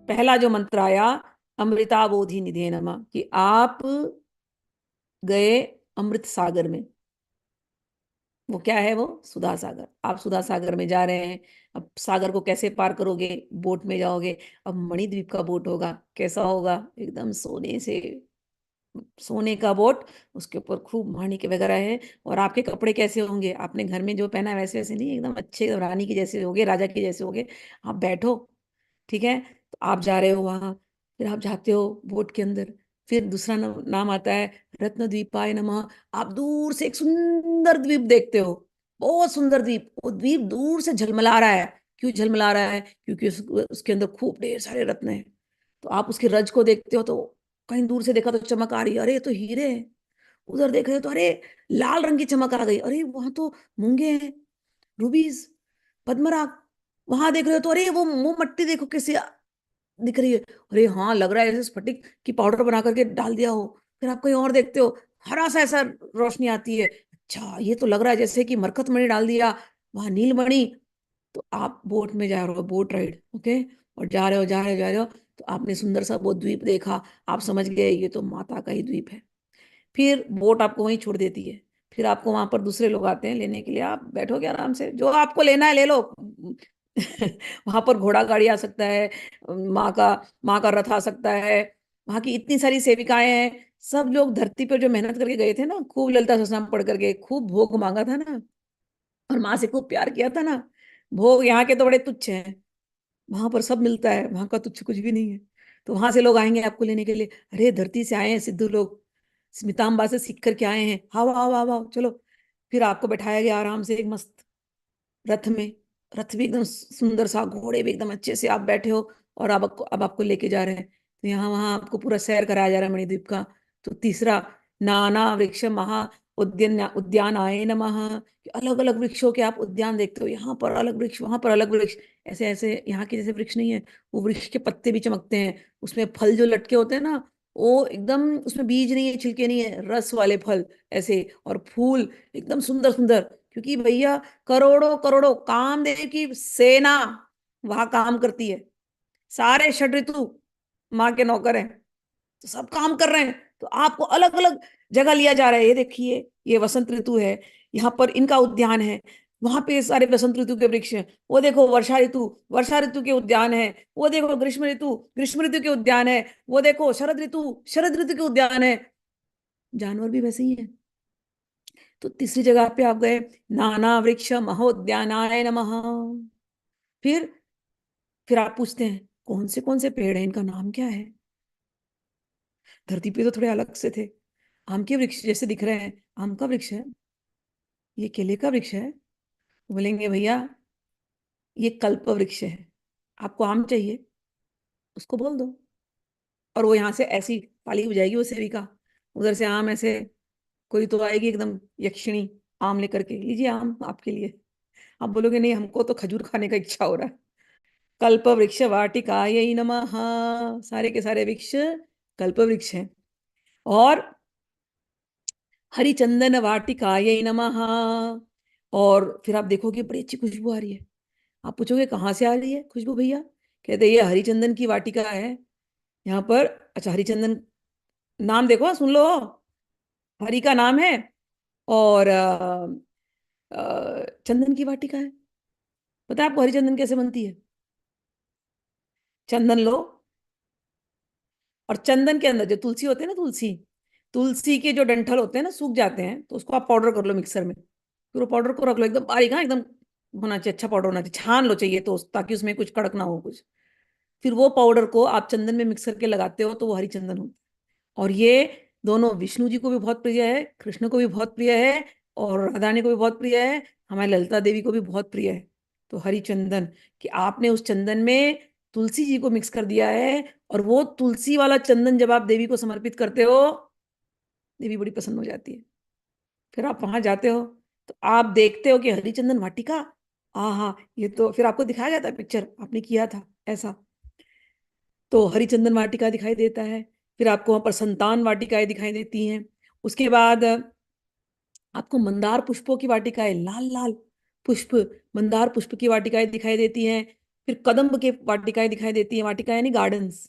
पहला जो मंत्र आया, अमृता बोधि निधे नमः, कि आप गए अमृत सागर में। वो क्या है? वो सुधा सागर। आप सुधा सागर में जा रहे हैं। अब सागर को कैसे पार करोगे? बोट में जाओगे। अब मणिद्वीप का बोट होगा, कैसा होगा? एकदम सोने से, सोने का बोट, उसके ऊपर खूब माणिक वगैरह है। और आपके कपड़े कैसे होंगे? आपने घर में जो पहना है वैसे वैसे नहीं, एकदम अच्छे रानी के जैसे होगे, राजा के जैसे होगे। आप बैठो, ठीक है? तो आप जा रहे हो वहां, फिर आप जाते हो बोट के अंदर। फिर दूसरा नाम आता है रत्न द्वीपाय नमः। आप दूर से एक सुंदर द्वीप देखते हो, बहुत सुंदर द्वीप। वो द्वीप दूर से झलमला रहा है। क्यों झलमला रहा है? क्योंकि उसके अंदर खूब ढेर सारे रत्न हैं। तो आप उसकी रज को देखते हो, तो कहीं दूर से देखा तो चमक आ रही है, अरे ये तो हीरे हैं। उधर देख रहे हो तो अरे लाल रंग की चमक आ गई, अरे वहां तो मूंगे हैं, रूबीज, पद्मराग। वहां देख रहे हो तो अरे वो मोमबत्ती देखो कैसी दिख रही है, अरे हाँ लग रहा है जैसे स्फटिक की पाउडर बना करके डाल दिया हो। फिर आप कहीं और देखते हो, हरा सा ऐसा रोशनी आती है, अच्छा ये तो लग रहा है जैसे कि मरकत मणि डाल दिया, वहां नीलमणि। तो आप बोट में जा रहे हो, बोट राइड, ओके, और जा रहे हो जा रहे हो जा रहे हो, तो आपने सुंदर सा वो द्वीप देखा। आप समझ गए ये तो माता का ही द्वीप है। फिर बोट आपको वहीं छोड़ देती है। फिर आपको वहां पर दूसरे लोग आते हैं लेने के लिए, आप बैठोगे आराम से, जो आपको लेना है ले लो। वहां पर घोड़ा गाड़ी आ सकता है, माँ का माँ का रथ आ सकता है। वहां की इतनी सारी सेविकाएं हैं। सब लोग धरती पर जो मेहनत करके गए थे ना, खूब ललिता सहस्त्रनाम पढ़ करके, खूब भोग मांगा था ना, और माँ से खूब प्यार किया था ना, भोग यहाँ के तो बड़े तुच्छ हैं। वहां पर सब मिलता है, वहां का तुच्छ कुछ भी नहीं है। तो वहां से लोग आएंगे आपको लेने के लिए, अरे धरती से आए हैं सिद्धू लोग, स्मिताम्बा से सीख करके आए हैं, हाँ वाह वाह वाह चलो। फिर आपको बैठाया गया आराम से एक मस्त रथ में। रथ भी एकदम सुंदर सा, घोड़े भी एकदम अच्छे से, आप बैठे हो। और अब आपको लेके जा रहे हैं, तो यहाँ वहां आपको पूरा सैर कराया जा रहा है मणिद्वीप का। तो तीसरा, नाना वृक्ष महा उद्यान उद्यान आए नमः। अलग अलग वृक्षों के आप उद्यान देखते हो, यहाँ पर अलग वृक्ष, वहां पर अलग वृक्ष। ऐसे ऐसे यहाँ के जैसे वृक्ष नहीं है। वो वृक्ष के पत्ते भी चमकते हैं, उसमें फल जो लटके होते हैं ना, वो एकदम, उसमें बीज नहीं है, छिलके नहीं है, रस वाले फल ऐसे। और फूल एकदम सुंदर सुंदर, क्योंकि भैया करोड़ों करोड़ों कामदेव की सेना वहां काम करती है। सारे षड ऋतु माँ के नौकर हैं, तो सब काम कर रहे हैं। तो आपको अलग अलग जगह लिया जा रहा है। ये देखिए, ये वसंत ऋतु है, यहाँ पर इनका उद्यान है। वहां पे सारे वसंत ऋतु के वृक्ष हैं। वो देखो वर्षा ऋतु के उद्यान है। वो देखो ग्रीष्म ऋतु के उद्यान है। वो देखो शरद ऋतु के उद्यान है। जानवर भी वैसे ही है। तो तीसरी जगह पे आप गए, नाना वृक्ष महोद्यानाय नमः। फिर फिर आप पूछते हैं कौन से पेड़ हैं, इनका नाम क्या है? धरती पे तो थोड़े अलग से थे, आम के वृक्ष जैसे दिख रहे हैं। आम का वृक्ष है, ये केले का वृक्ष है। बोलेंगे भैया ये कल्प वृक्ष है। आपको आम चाहिए, उसको बोल दो, और वो यहाँ से ऐसी पाली हो जाएगी वो सेविका। उधर से आम ऐसे, कोई तो आएगी एकदम यक्षिणी, आम लेकर के, लीजिए आम आपके लिए। आप बोलोगे नहीं, हमको तो खजूर खाने का इच्छा हो रहा है। कल्प वृक्ष वाटिकायै नमः। सारे के सारे वृक्ष कल्प वृक्ष हैं। और हरिचंदन वाटिकायै नमः। और फिर आप देखोगे बड़ी अच्छी खुशबू आ रही है। आप पूछोगे कहाँ से आ रही है खुशबू भैया? कहते ये हरिचंदन की वाटिका है यहाँ पर। अच्छा हरिचंदन, नाम देखो, सुन लो, हरि का नाम है, और चंदन की वाटिका है। पता है आपको हरिचंदन कैसे बनती है? चंदन लो, और चंदन के अंदर जो तुलसी होते हैं ना, तुलसी तुलसी के जो डंठल होते हैं ना, सूख जाते हैं, तो उसको आप पाउडर कर लो मिक्सर में। फिर वो पाउडर को रख लो एकदम बारीक, हाँ एकदम होना चाहिए, अच्छा पाउडर होना चाहिए, छान लो चाहिए तो, ताकि उसमें कुछ कड़क ना हो कुछ। फिर वो पाउडर को आप चंदन में मिक्स करके लगाते हो, तो वो हरी चंदन होता है। और ये दोनों विष्णु जी को भी बहुत प्रिय है, कृष्ण को भी बहुत प्रिय है, और राधा रानी को भी बहुत प्रिय है, हमारी ललिता देवी को भी बहुत प्रिय है। तो हरी चंदन, कि आपने उस चंदन में तुलसी जी को मिक्स कर दिया है, और वो तुलसी वाला चंदन जब आप देवी को समर्पित करते हो, देवी बड़ी प्रसन्न हो जाती है। फिर आप वहां जाते हो, तो आप देखते हो कि हरिचंदन वाटिका, हाँ, ये तो फिर आपको दिखाया जाता है पिक्चर, आपने किया था ऐसा। तो हरिचंदन वाटिका दिखाई देता है। फिर आपको वहां पर संतान वाटिकाएं दिखाई देती हैं। उसके बाद आपको मंदार पुष्पों की वाटिकाएं, लाल लाल पुष्प, मंदार पुष्प की वाटिकाएं दिखाई देती हैं। फिर कदम्ब के वाटिकाएं दिखाई देती है, वाटिका यानी गार्डन्स,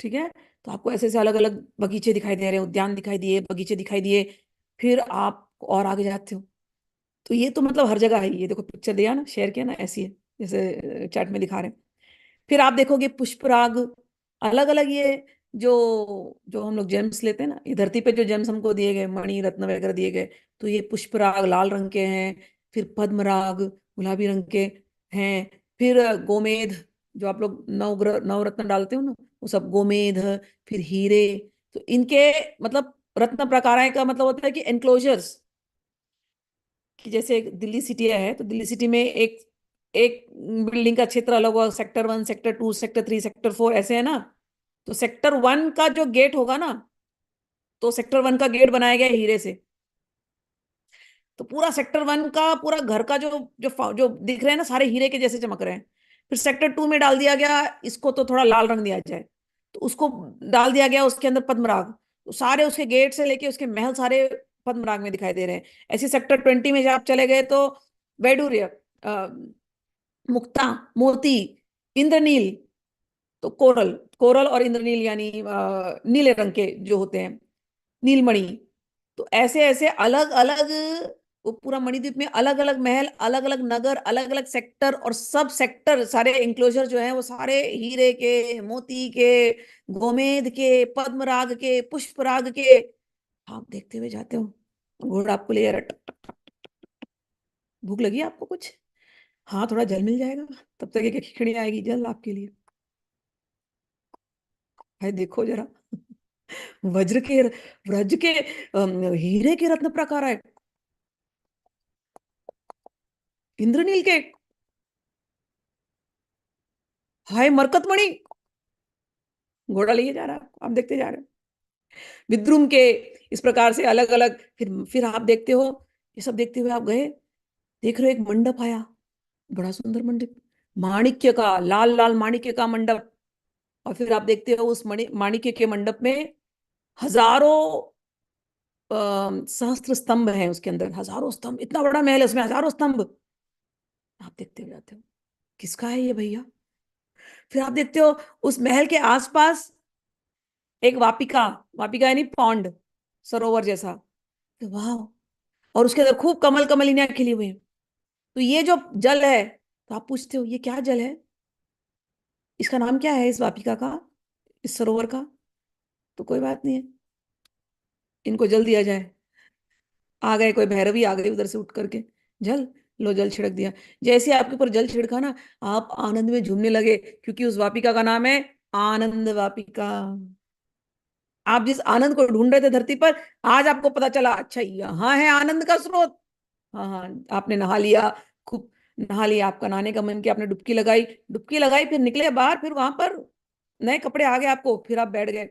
ठीक है। तो आपको ऐसे ऐसे अलग अलग बगीचे दिखाई दे रहे हैं, उद्यान दिखाई दिए, बगीचे दिखाई दिए। फिर आप और आगे जाते हो तो ये तो मतलब हर जगह है, ये देखो पिक्चर दिया ना, शेयर किया ना, ऐसी है जैसे चैट में दिखा रहे हैं। फिर आप देखोगे पुष्पराग, अलग अलग ये जो जो हम लोग जेम्स लेते हैं ना, ये धरती पे जो जेम्स हमको दिए गए, मणि रत्न वगैरह दिए गए, तो ये पुष्पराग लाल रंग के हैं। फिर पद्मराग गुलाबी रंग के हैं। फिर गोमेद, जो आप लोग नवग्रह नवरत्न डालते हो ना, वो सब गोमेद। फिर हीरे। तो इनके मतलब रत्न प्रकार का मतलब होता है कि एनक्लोजर्स, कि जैसे एक दिल्ली सिटी है तो दिल्ली सिटी में एक एक बिल्डिंग का क्षेत्र अलग होगा, सेक्टर 1, सेक्टर 2, सेक्टर 3, सेक्टर 4 ऐसे है ना। तो सेक्टर 1 का जो गेट होगा ना, तो सेक्टर 1 का गेट बनाया गया है हीरे से। तो पूरा सेक्टर 1 का पूरा घर का जो दिख रहे हैं ना, सारे हीरे के जैसे चमक रहे हैं। फिर सेक्टर 2 में डाल दिया गया, इसको तो थोड़ा लाल रंग दिया जाए, तो उसको डाल दिया गया उसके अंदर पद्मराग। तो सारे उसके गेट से लेके उसके महल सारे पद्मराग में दिखाई दे रहे हैं। ऐसे सेक्टर 20 में जब आप चले गए तो वैडूर्य, मुक्ता, मोती, इंद्रनील, तो कोरल, कोरल और इंद्रनील यानी नीले रंग के जो होते हैं, नीलमणि। तो ऐसे ऐसे अलग अलग, वो पूरा मणिद्वीप में अलग अलग महल, अलग अलग नगर, अलग अलग सेक्टर, और सब सेक्टर सारे इंक्लोजर जो हैं वो सारे हीरे के, मोती के, गोमेद के, पद्मराग के, पुष्पराग के। आप देखते हुए जाते हो, घोड़ा आपको ले जा रहा है, टक टक टक। भूख लगी है आपको कुछ? हाँ, थोड़ा जल मिल जाएगा, तब तक एक खिचड़ी आएगी जल आपके लिए। भाई देखो जरा, वज्र के, व्रज के, हीरे के रत्न प्रकार है, इंद्रनील के, हाय मरकतमणि। घोड़ा लिए जा रहा है, आप देखते जा रहे हो, विद्रुम के, इस प्रकार से अलग अलग। फिर आप देखते हो, ये सब देखते हुए आप गए, देख रहे हो एक मंडप आया, बड़ा सुंदर मंडप, माणिक्य का, लाल लाल माणिक्य का मंडप। और फिर आप देखते हो उस माणिक्य के मंडप में हजारों सहस्त्र स्तंभ हैं, उसके अंदर हजारों स्तंभ, इतना बड़ा महल है उसमें हजारों स्तंभ। आप देखते हो जाते हो, किसका है ये भैया? फिर आप देखते हो उस महल के आसपास एक वापिका, वापिका यानी पौंड, सरोवर जैसा। तो वाह, और उसके अंदर खूब कमल कमलिनियां खिली हुई हैं। तो ये जो जल है, तो आप पूछते हो ये क्या जल है, इसका नाम क्या है इस वापिका का, इस सरोवर का? तो कोई बात नहीं है, इनको जल दिया जाए। आ गए कोई भैरवी, आ गई उधर से उठ करके, जल, लो जल छिड़क दिया। जैसे आपके ऊपर जल छिड़का ना, आप आनंद में झूमने लगे, क्योंकि उस वापिका का नाम है आनंद वापिका। आप जिस आनंद को ढूंढ रहे थे धरती पर, आज आपको पता चला, अच्छा यहाँ है आनंद का स्रोत। हाँ हाँ, आपने नहा लिया, खूब नहा लिया, आपका नहाने का मन किया, आपने डुबकी लगाई, डुबकी लगाई, फिर निकले बाहर, फिर वहां पर नए कपड़े आ गए आपको, फिर आप बैठ गए।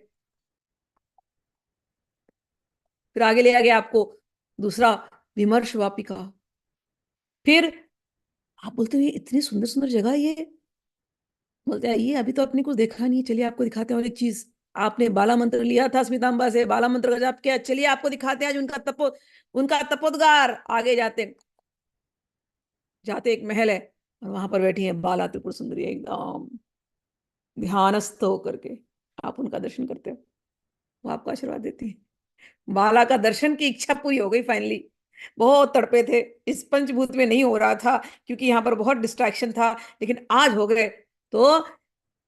फिर आगे ले आ गया आपको दूसरा, विमर्श वापिका। फिर आप बोलते हो ये इतनी सुंदर सुंदर जगह ये, बोलते हैं ये अभी तो आपने कुछ देखा नहीं है, चलिए आपको दिखाते हैं और एक चीज। आपने बाला मंत्र लिया था स्मितांबा से, बाला मंत्र का जाप किया, चलिए आपको दिखाते हैं आज उनका तपोद्गार। आगे जाते जाते एक महल है, और वहां पर बैठी है बाला त्रिपुर सुंदरी, एकदम ध्यानस्थ होकर के। आप उनका दर्शन करते हो, वो आपको आशीर्वाद देती है। बाला का दर्शन की इच्छा पूरी हो गई फाइनली। बहुत तड़पे थे, इस पंचभूत में नहीं हो रहा था, क्योंकि यहाँ पर बहुत डिस्ट्रैक्शन था, लेकिन आज हो गए। तो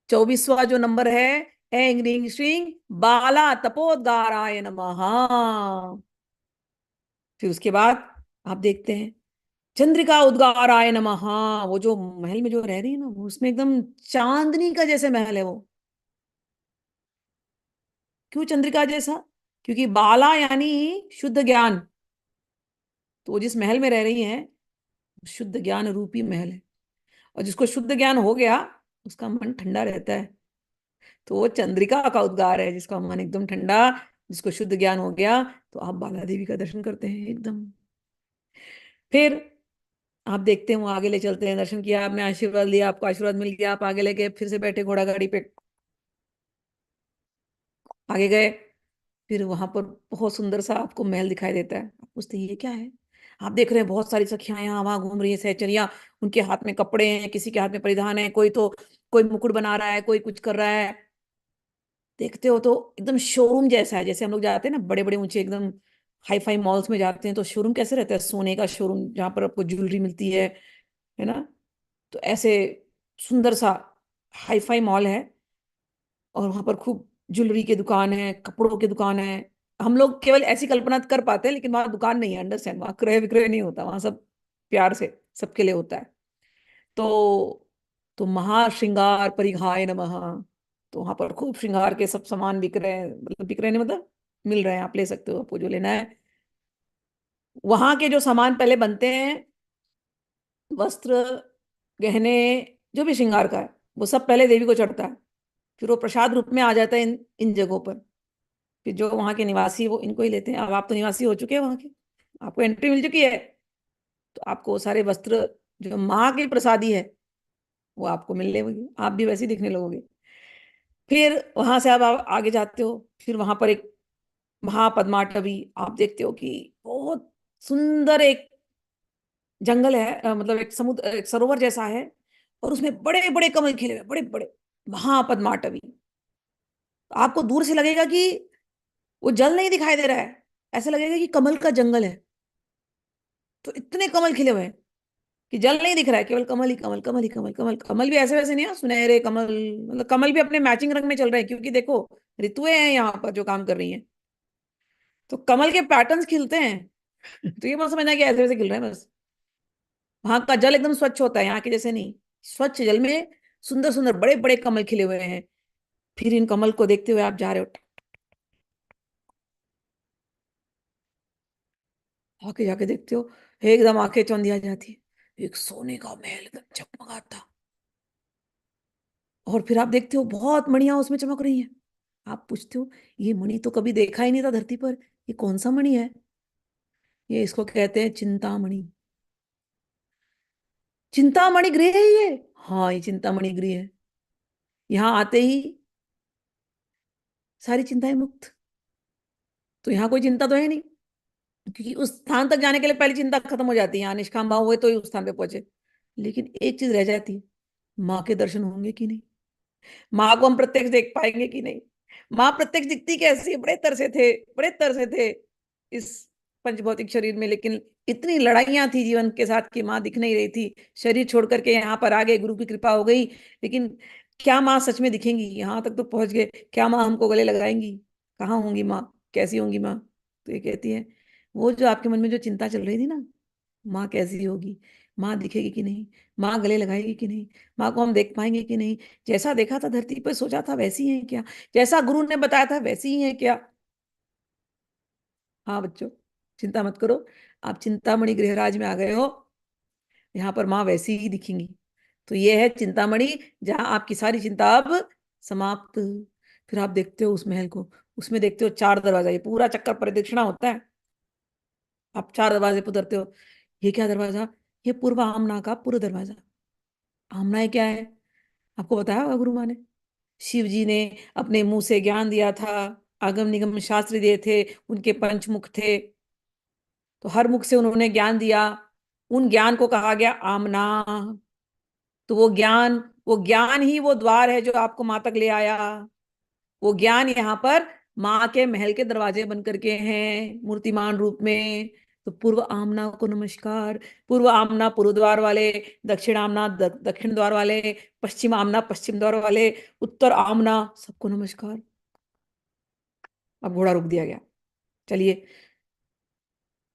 24वां जो नंबर है, एंग रिंग श्रिंग बाला तपोद्गाराय नमः। फिर उसके बाद आप देखते हैं चंद्रिका उद्गाराय नमः। वो जो महल में जो रह रही है ना, वो उसमें एकदम चांदनी का जैसे महल है वो। क्यों चंद्रिका जैसा? क्योंकि बाला यानी शुद्ध ज्ञान। तो वो जिस महल में रह रही हैं, शुद्ध ज्ञान रूपी महल है। और जिसको शुद्ध ज्ञान हो गया, उसका मन ठंडा रहता है। तो वो चंद्रिका का उद्गार है, जिसका मन एकदम ठंडा, जिसको शुद्ध ज्ञान हो गया। तो आप बाला देवी का दर्शन करते हैं एकदम। फिर आप देखते हैं वो आगे ले चलते हैं, दर्शन किया आपने, आशीर्वाद लिया, आपको आशीर्वाद मिल गया, आप आगे लेके फिर से बैठे घोड़ा गाड़ी पे, आगे गए। फिर वहां पर बहुत सुंदर सा आपको महल दिखाई देता है। आप पूछते हैं ये क्या है? आप देख रहे हैं बहुत सारी सखियां यहाँ वहां घूम रही है, सहचरियां, उनके हाथ में कपड़े हैं, किसी के हाथ में परिधान है, कोई तो कोई मुकुट बना रहा है, कोई कुछ कर रहा है। देखते हो तो एकदम शोरूम जैसा है, जैसे हम लोग जाते हैं ना बड़े बड़े ऊंचे एकदम हाई फाई मॉल्स में जाते हैं तो शोरूम कैसे रहता है, सोने का शोरूम जहां पर आपको ज्वेलरी मिलती है ना। तो ऐसे सुंदर सा हाई फाई मॉल है, और वहां पर खूब ज्वेलरी की दुकान है, कपड़ों की दुकान है। हम लोग केवल ऐसी कल्पना कर पाते हैं, लेकिन वहां दुकान नहीं है, अंडरस्टैंड, वहां क्रय विक्रय नहीं होता, वहां सब प्यार से सबके लिए होता है। तो तो महाश्रृंगार परिघाय नमः। तो वहां पर खूब श्रृंगार के सब सामान बिक रहे हैं, मतलब बिक रहे नहीं मतलब मिल रहे हैं, आप ले सकते हो आपको जो लेना है। वहां के जो सामान पहले बनते हैं, वस्त्र, गहने, जो भी श्रृंगार का है, वो सब पहले देवी को चढ़ता है, फिर वो प्रसाद रूप में आ जाता है इन इन जगहों पर। फिर जो वहां के निवासी वो इनको ही लेते हैं। अब आप तो निवासी हो चुके हैं वहां के, आपको एंट्री मिल चुकी है, तो आपको वो सारे वस्त्र जो माँ की प्रसादी है वो आपको मिलने लगेंगे, आप भी वैसे ही दिखने लगोगे। फिर वहां से आप आगे जाते हो, फिर वहां पर एक महापद्माटवी, आप देखते हो कि बहुत सुंदर एक जंगल है, मतलब एक समुद्र, एक सरोवर जैसा है, और उसमें बड़े बड़े कमल खिले हुए, बड़े बड़े महापद्माटवी। आपको दूर से लगेगा कि वो जल नहीं दिखाई दे रहा है, ऐसा लगेगा कि कमल का जंगल है। तो इतने कमल खिले हुए हैं कि जल नहीं दिख रहा है, केवल कमल ही कमल, कमल ही कमल, कमल कमल भी ऐसे वैसे नहीं है, सुनहरे कमल, मतलब कमल भी अपने मैचिंग रंग में चल रहे हैं, क्योंकि देखो ऋतुएं हैं यहाँ पर जो काम कर रही हैं, तो कमल के पैटर्न्स खिलते हैं। तो ये मत समझना कि ऐसे वैसे खिल रहे हैं बस। वहां का जल एकदम स्वच्छ होता है, यहाँ के जैसे नहीं। स्वच्छ जल में सुंदर सुंदर बड़े बड़े कमल खिले हुए हैं। फिर इन कमल को देखते हुए आप जा रहे हो, आके जाके देखते हो, एकदम आंखें चौंधिया जाती है, एक सोने का महल एकदम चकमकाता। और फिर आप देखते हो बहुत मणियां उसमें चमक रही हैं। आप पूछते हो, ये मणि तो कभी देखा ही नहीं था धरती पर, ये कौन सा मणि है? ये इसको कहते हैं चिंतामणि। चिंतामणि गृह है ये। हाँ, ये चिंतामणि गृह है। यहाँ आते ही सारी चिंताएं मुक्त। तो यहाँ कोई चिंता तो है नहीं, क्योंकि उस स्थान तक जाने के लिए पहली चिंता खत्म हो जाती है, यहाँ निष्काम भाव हुए तो ही उस स्थान पे पहुंचे। लेकिन एक चीज रह जाती है, माँ के दर्शन होंगे कि नहीं, माँ को हम प्रत्यक्ष देख पाएंगे कि नहीं। माँ प्रत्यक्ष दिखती कैसी है, बड़े तरसे थे, बड़े तरसे थे इस पंचभौतिक शरीर में, लेकिन इतनी लड़ाइयां थी जीवन के साथ कि माँ दिख नहीं रही थी। शरीर छोड़ करके यहाँ पर आ गए, गुरु की कृपा हो गई, लेकिन क्या माँ सच में दिखेंगी? यहाँ तक तो पहुंच गए, क्या माँ हमको गले लगाएंगी? कहाँ होंगी माँ, कैसी होंगी माँ? तो ये कहती है, वो जो आपके मन में जो चिंता चल रही थी ना, माँ कैसी होगी, माँ दिखेगी कि नहीं, माँ गले लगाएगी कि नहीं, माँ को हम देख पाएंगे कि नहीं, जैसा देखा था धरती पर सोचा था वैसी है क्या, जैसा गुरु ने बताया था वैसी ही है क्या? हाँ बच्चों, चिंता मत करो, आप चिंतामणि गृहराज में आ गए हो, यहाँ पर माँ वैसी ही दिखेंगी। तो ये है चिंतामणि, जहाँ आपकी सारी चिंता अब समाप्त। फिर आप देखते हो उस महल को, उसमें देखते हो चार दरवाजा, ये पूरा चक्कर प्रदक्षिणा होता है। आप चार दरवाजे पे उतरते हो। ये क्या दरवाजा? ये पूर्व आमना का पूर्व दरवाजा। आमना क्या है? आपको बताया होगा गुरु माँ ने। शिव जी ने अपने मुंह से ज्ञान दिया था, आगम निगम शास्त्र दिए थे, उनके पंचमुख थे, तो हर मुख से उन्होंने ज्ञान दिया, उन ज्ञान को कहा गया आमना। तो वो ज्ञान ही वो द्वार है जो आपको माँ तक ले आया। वो ज्ञान यहाँ पर माँ के महल के दरवाजे बन करके हैं मूर्तिमान रूप में। तो पूर्व आमना को नमस्कार। पूर्व आमना पूर्व द्वार वाले, दक्षिण आमना दक्षिण द्वार वाले, पश्चिम आमना पश्चिम द्वार वाले, उत्तर आमना, सबको नमस्कार। अब घोड़ा रोक दिया गया, चलिए,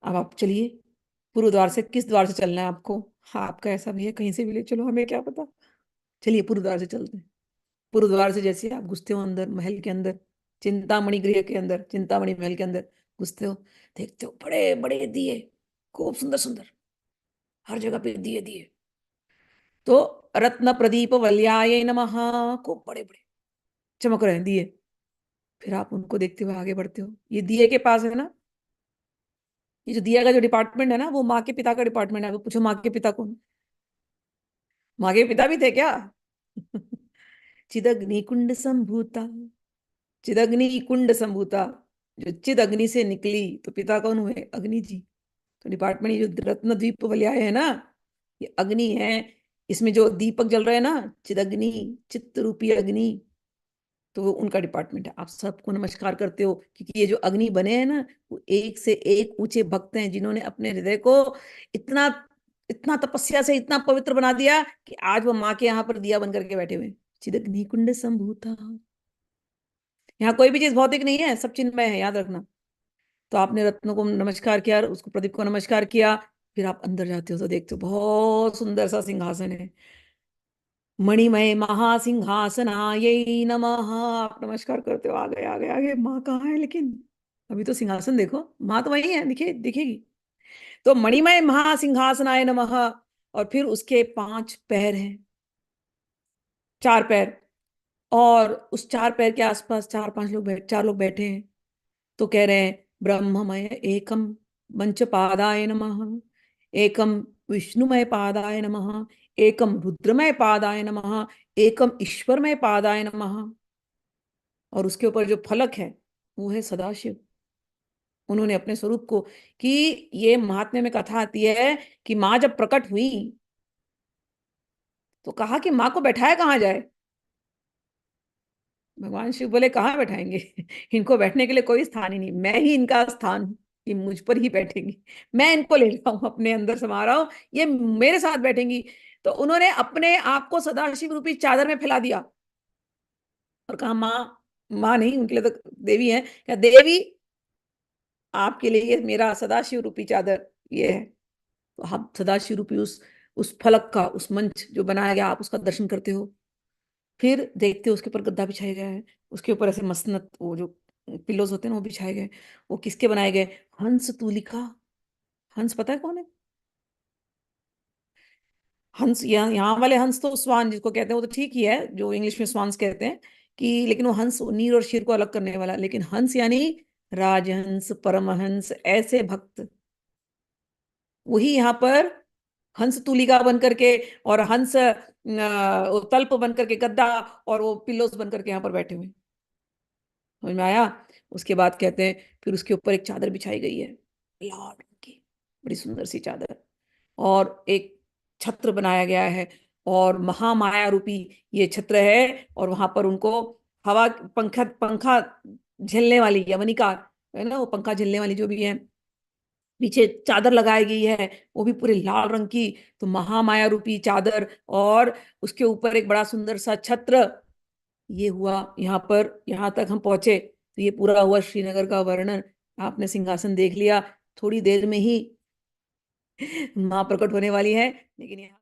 अब आप चलिए। पूर्व द्वार से किस द्वार से चलना है आपको? हाँ, आपका ऐसा भी है, कहीं से भी ले चलो, हमें क्या पता। चलिए पूर्व द्वार से चलते हैं। पूर्व द्वार से जैसे आप घुसते हो अंदर महल के अंदर, चिंतामणि गृह के अंदर, चिंतामणि महल के अंदर घुसते हो, देखते हो बड़े बड़े दिए, खूब सुंदर सुंदर, हर जगह पे दिए दिए। तो रत्न प्रदीप वल्याय नमः, खूब बड़े बड़े चमक रहे हैं दिए। फिर आप उनको देखते हुए आगे बढ़ते हो। ये दिए के पास है ना, ये जो दिया का जो डिपार्टमेंट है ना, वो माँ के पिता का डिपार्टमेंट है। वो पूछो माँ के पिता कौन? माँ के पिता भी थे क्या? चिदग्नि कुंड संभूता, चिदग्नि कुंड संभूता, जो चिद अग्नि से निकली, तो पिता कौन हुए? अग्नि जी। तो डिपार्टमेंट, ये जो रत्न द्वीप वाले है ना, ये अग्नि है, इसमें जो दीपक जल रहे हैं ना, चिदग्नि, चित्त रूपी अग्नि, तो वो उनका डिपार्टमेंट है। आप सबको नमस्कार करते हो, क्योंकि ये जो अग्नि बने हैं ना, वो एक से एक ऊंचे भक्त हैं, जिन्होंने अपने हृदय को इतना इतना तपस्या से इतना पवित्र बना दिया कि आज वो माँ के यहाँ पर दिया बन करके बैठे हुए हैं। चिदग्नि कुंड संभूता। यहाँ कोई भी चीज भौतिक नहीं है, सब चिन्मय है, याद रखना। तो आपने रत्नों को नमस्कार किया, उसको प्रदीप को नमस्कार किया, फिर आप अंदर जाते हो तो देखते हो बहुत सुंदर सा सिंहासन है। मणिमय महासिंहासनाय नमः। आप नमस्कार करते हो, आ गए आ गए आ गए, माँ कहाँ है लेकिन? अभी तो सिंहासन देखो, माँ तो वही है, दिखेगी। तो मणिमय महासिंहासनाय नमः। और फिर उसके 5 पैर हैं, 4 पैर। और उस 4 पैर के आसपास 4 लोग बैठे हैं। तो कह रहे हैं, ब्रह्ममय एकम पंच पादाय नमः, एकम विष्णुमय पादाय नमः, एकम रुद्रमय पादाय नमः, एकम ईश्वरमय पादाय नमः। और उसके ऊपर जो फलक है, वो है सदाशिव। उन्होंने अपने स्वरूप को, कि ये महात्म्य में कथा आती है कि माँ जब प्रकट हुई तो कहा कि माँ को बैठाया कहाँ जाए। भगवान शिव बोले, कहाँ बैठाएंगे? इनको बैठने के लिए कोई स्थान ही नहीं, मैं ही इनका स्थान हूँ, ये मुझ पर ही बैठेंगी। मैं इनको ले रहा हूँ, अपने अंदर समा रहा हूँ, ये मेरे साथ बैठेंगी। तो उन्होंने अपने आप को सदाशिव रूपी चादर में फैला दिया और कहा, माँ, माँ नहीं, उनके लिए तो देवी है, क्या देवी, आपके लिए ये मेरा सदाशिव रूपी चादर ये है। तो आप सदाशिव रूपी उस फलक का, उस मंच जो बनाया गया, आप उसका दर्शन करते हो। फिर देखते हो उसके ऊपर गद्दा बिछाया गया है, उसके ऊपर ऐसे मसनत, वो जो पिलोज होते हैं ना, वो बिछाए गए। वो किसके बनाए गए? हंस तूलिका। हंस पता है कौन है? हंस, यहाँ वाले हंस तो स्वान जिसको कहते हैं, वो तो ठीक ही है, जो इंग्लिश में स्वान्स कहते हैं, कि लेकिन वो हंस नीर और शीर को अलग करने वाला, लेकिन हंस यानी राजहंस, परमहंस, ऐसे भक्त, वही यहाँ पर हंस तूलिका बन करके, और हंस तल्प बन करके गद्दा, और वो पिल्लोस बन करके यहाँ पर बैठे हुए। समझ में आया? उसके बाद कहते हैं, फिर उसके ऊपर एक चादर बिछाई गई है, लाल रंग की, बड़ी सुंदर सी चादर। और एक छत्र बनाया गया है, और महामाया रूपी ये छत्र है। और वहां पर उनको हवा, पंखा पंखा झेलने वाली यवनिका है ना, वो पंखा झेलने वाली जो भी है, पीछे चादर लगाई गई है, वो भी पूरे लाल रंग की। तो महामाया रूपी चादर, और उसके ऊपर एक बड़ा सुंदर सा छत्र। ये हुआ यहाँ पर, यहाँ तक हम पहुंचे, तो ये पूरा हुआ श्रीनगर का वर्णन। आपने सिंहासन देख लिया, थोड़ी देर में ही माँ प्रकट होने वाली है, लेकिन यहाँ